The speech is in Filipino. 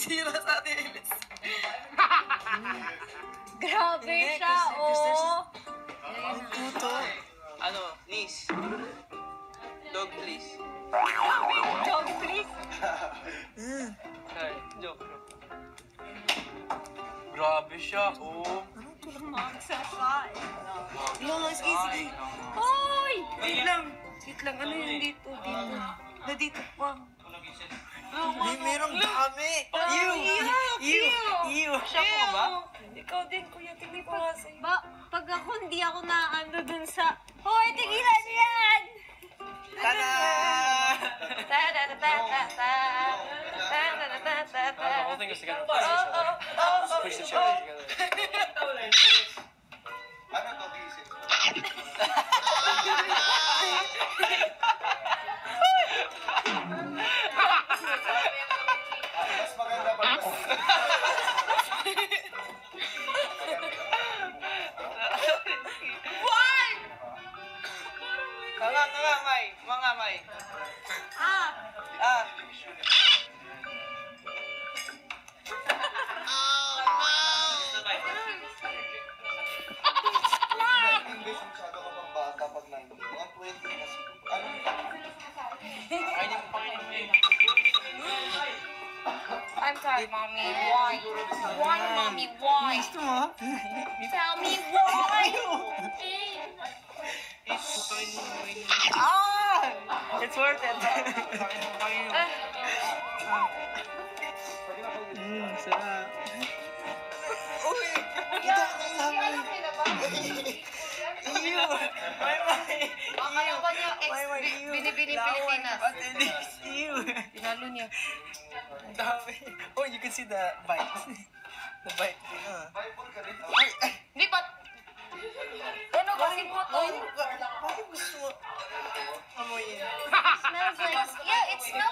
Tira sa tilis. Grabe siya, oh. Ang puto. Ano, Nis? Dog, please. Dog, please. Ay, joke. Grabe siya, oh. Magsasain. Yung sige. Hoy! Wait lang. Wait lang. Ano yung dito? Dito. Na dito pa. May merong dami. Ew. Siya ko ba? Ikaw din, kuya. Tingnan ko nga sa'yo. Pag ako, hindi ako naano dun sa... Hoy, tigilan yan! Tada! Ta-da-da-da-da-da. Ta-da-da-da-da-da. The whole thing is together. Push the chairs together. Ano to, diesel? Mas maganda pa. Mga may. Ah! Imbes masyado ka pang bata pag 19. Mga 20 na siguro. Ano? I'm sorry, mommy. Why? Why, mommy? Why? Gusto mo? Tell me why! It's worth it. Sarap. Uy! Ito ang sabi. Ew! Makalaban niyo, Binibini Pilipinas. Ew! Pinalo niya. Ang dami. Oh, you can see the bite. The bite. Bible ka rin. Hindi ba? Ano kasi mo to? Bakit gusto mo amoyin? Smells like... Yeah, it smells